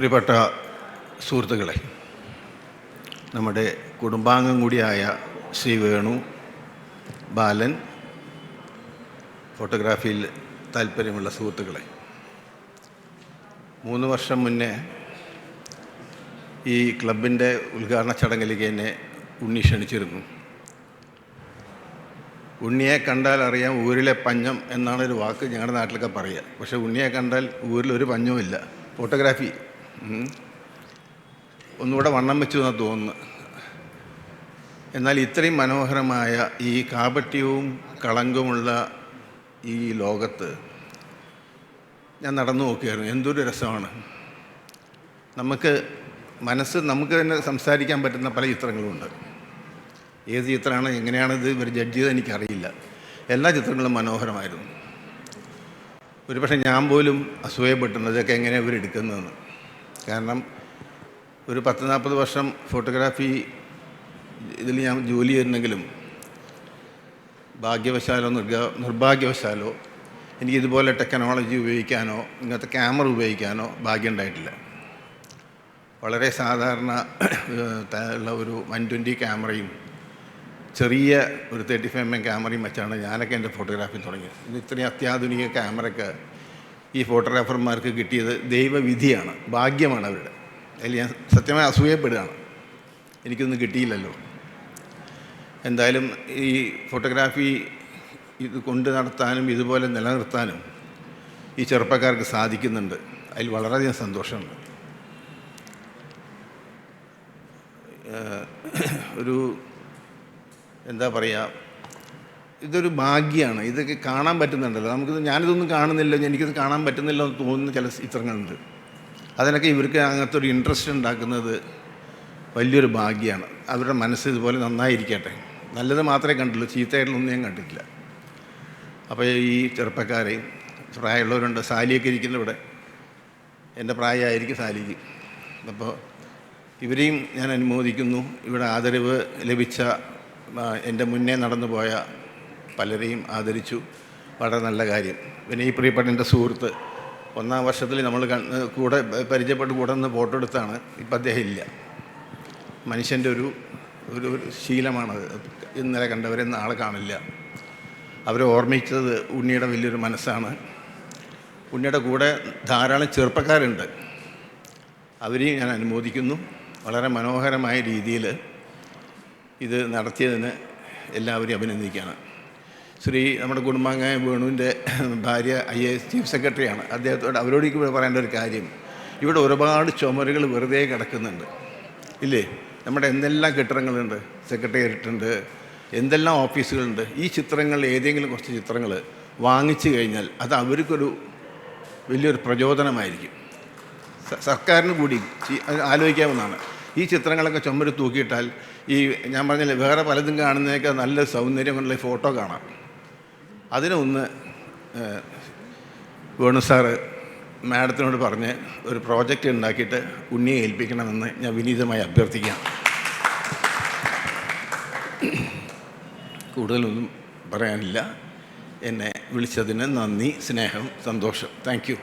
പ്രിയപ്പെട്ട സുഹൃത്തുക്കളെ, നമ്മുടെ കുടുംബാംഗം കൂടിയായ ശ്രീ വേണു ബാലൻ, ഫോട്ടോഗ്രാഫിയിൽ താല്പര്യമുള്ള സുഹൃത്തുക്കളെ, 3 വർഷം മുന്നേ ഈ ക്ലബിൻ്റെ ഉദ്ഘാടന ചടങ്ങിലേക്ക് എന്നെ ഉണ്ണി ക്ഷണിച്ചിരുന്നു. ഉണ്ണിയെ കണ്ടാൽ അറിയാം ഊരിലെ പഞ്ഞം എന്നാണ് ഒരു വാക്ക് ഞങ്ങളുടെ നാട്ടിലൊക്കെ പറയുക. പക്ഷേ ഉണ്ണിയെ കണ്ടാൽ ഊരിലൊരു പഞ്ഞവുമില്ല. ഫോട്ടോഗ്രാഫി ഒന്നുകൂടെ വണ്ണം വെച്ചു എന്നാണ് തോന്നുന്നു. എന്നാൽ ഇത്രയും മനോഹരമായ ഈ കാപട്യവും കളങ്കവുമുള്ള ഈ ലോകത്ത് ഞാൻ നടന്നു നോക്കിയായിരുന്നു. എന്തൊരു രസമാണ്. നമുക്ക് തന്നെ സംസാരിക്കാൻ പറ്റുന്ന പല ചിത്രങ്ങളുമുണ്ട്. ഏത് ചിത്രമാണ്, എങ്ങനെയാണിത് ഇവർ ജഡ്ജ് ചെയ്ത് എനിക്കറിയില്ല. എല്ലാ ചിത്രങ്ങളും മനോഹരമായിരുന്നു. ഒരുപക്ഷെ ഞാൻ പോലും അസൂയപ്പെട്ടിട്ടുണ്ട് ഇതൊക്കെ എങ്ങനെയാണ് ഇവരെടുക്കുന്നതെന്ന്. കാരണം ഒരു 10-40 വർഷം ഫോട്ടോഗ്രാഫി ഇതിൽ ഞാൻ ജോലി ചെയ്യുന്നെങ്കിലും ഭാഗ്യവശാലോ നിർഭാഗ്യവശാലോ എനിക്കിതുപോലെ ടെക്നോളജി ഉപയോഗിക്കാനോ ഇങ്ങനത്തെ ക്യാമറ ഉപയോഗിക്കാനോ ഭാഗ്യം ഉണ്ടായിട്ടില്ല. വളരെ സാധാരണ ഉള്ള ഒരു 120 ക്യാമറയും ചെറിയ ഒരു 35mm ക്യാമറയും വെച്ചാണ് ഞാനൊക്കെ എൻ്റെ ഫോട്ടോഗ്രാഫി തുടങ്ങിയത്. ഇത് ഇത്രയും അത്യാധുനിക ക്യാമറയൊക്കെ ഈ ഫോട്ടോഗ്രാഫർമാർക്ക് കിട്ടിയത് ദൈവവിധിയാണ്, ഭാഗ്യമാണ് അവരുടെ. അതിൽ ഞാൻ സത്യമായി അസൂയപ്പെടുകയാണ്, എനിക്കൊന്നും കിട്ടിയില്ലല്ലോ. എന്തായാലും ഈ ഫോട്ടോഗ്രാഫി ഇത് കൊണ്ട് നടത്താനും ഇതുപോലെ നിലനിർത്താനും ഈ ചെറുപ്പക്കാർക്ക് സാധിക്കുന്നുണ്ട്. അതിൽ വളരെയധികം സന്തോഷമുണ്ട്. ഒരു എന്താ പറയുക, ഇതൊരു ഭാഗ്യമാണ്. ഇതൊക്കെ കാണാൻ പറ്റുന്നുണ്ടല്ലോ ഞാനിതൊന്നും കാണുന്നില്ല, എനിക്കിത് കാണാൻ പറ്റുന്നില്ല എന്ന് തോന്നുന്ന ചില ചിത്രങ്ങളുണ്ട്. അതിനൊക്കെ ഇവർക്ക് അങ്ങനത്തെ ഒരു ഇൻട്രസ്റ്റ് ഉണ്ടാക്കുന്നത് വലിയൊരു ഭാഗ്യമാണ്. അവരുടെ മനസ്സ് ഇതുപോലെ നന്നായിരിക്കട്ടെ. നല്ലത് മാത്രമേ കണ്ടുള്ളൂ, ചീത്തയായിട്ടൊന്നും ഞാൻ കണ്ടിട്ടില്ല. അപ്പോൾ ഈ ചെറുപ്പക്കാരെയും പ്രായമുള്ളവരുണ്ട്, സാലിയൊക്കെ ഇരിക്കുന്ന ഇവിടെ, എൻ്റെ പ്രായമായിരിക്കും സാലിക്ക്. അപ്പോൾ ഇവരെയും ഞാൻ അനുമോദിക്കുന്നു. ഇവിടെ ആദരവ് ലഭിച്ച എൻ്റെ മുന്നേ നടന്നു പോയ പലരെയും ആദരിച്ചു. വളരെ നല്ല കാര്യം. പിന്നെ ഈ പ്രിയപ്പെട്ട എൻ്റെ സുഹൃത്ത് 1-ാം വർഷത്തിൽ നമ്മൾ കൂടെ പരിചയപ്പെട്ട് കൂടെ നിന്ന് ഫോട്ടോ എടുത്താണ്. ഇപ്പം അദ്ദേഹം ഇല്ല. മനുഷ്യൻ്റെ ഒരു ശീലമാണത്. ഇന്നലെ കണ്ടവരെ നാളെ കാണില്ല. അവരെ ഓർമ്മിച്ചത് ഉണ്ണിയുടെ വലിയൊരു മനസ്സാണ്. ഉണ്ണിയുടെ കൂടെ ധാരാളം ചെറുപ്പക്കാരുണ്ട്, അവരെയും ഞാൻ അനുമോദിക്കുന്നു. വളരെ മനോഹരമായ രീതിയിൽ ഇത് നടത്തിയതിന് എല്ലാവരെയും അഭിനന്ദിക്കുകയാണ്. നമ്മുടെ കുടുംബാംഗമായ വേണുവിൻ്റെ ഭാര്യ IAS ചീഫ് സെക്രട്ടറിയാണ്. അവരോട് പറയേണ്ട ഒരു കാര്യം, ഇവിടെ ഒരുപാട് ചുമരുകൾ വെറുതെ കിടക്കുന്നുണ്ട് ഇല്ലേ. നമ്മുടെ എന്തെല്ലാം കെട്ടിടങ്ങളുണ്ട്, സെക്രട്ടേറിയറ്റ് ഉണ്ട്, എന്തെല്ലാം ഓഫീസുകളുണ്ട്. ഈ ചിത്രങ്ങൾ, ഏതെങ്കിലും കുറച്ച് ചിത്രങ്ങൾ വാങ്ങിച്ചു കഴിഞ്ഞാൽ അത് അവർക്കൊരു വലിയൊരു പ്രചോദനമായിരിക്കും. സർക്കാരിന് കൂടി ആലോചിക്കാവുന്നതാണ്. ഈ ചിത്രങ്ങളൊക്കെ ചുമര് തൂക്കിയിട്ടാൽ ഈ ഞാൻ പറഞ്ഞില്ലേ, വേറെ പലതും കാണുന്നതിനേക്കാൾ നല്ല സൗന്ദര്യം കൊണ്ടുള്ള ഫോട്ടോ കാണാം. അതിനൊന്ന് വേണു സാറ് മാഡത്തിനോട് പറഞ്ഞ് ഒരു പ്രോജക്റ്റ് ഉണ്ടാക്കിയിട്ട് ഉണ്ണിയെ ഏൽപ്പിക്കണമെന്ന് ഞാൻ വിനീതമായി അഭ്യർത്ഥിക്കാം. കൂടുതലൊന്നും പറയാനില്ല. എന്നെ വിളിച്ചതിന് നന്ദി, സ്നേഹം, സന്തോഷം. Thank you.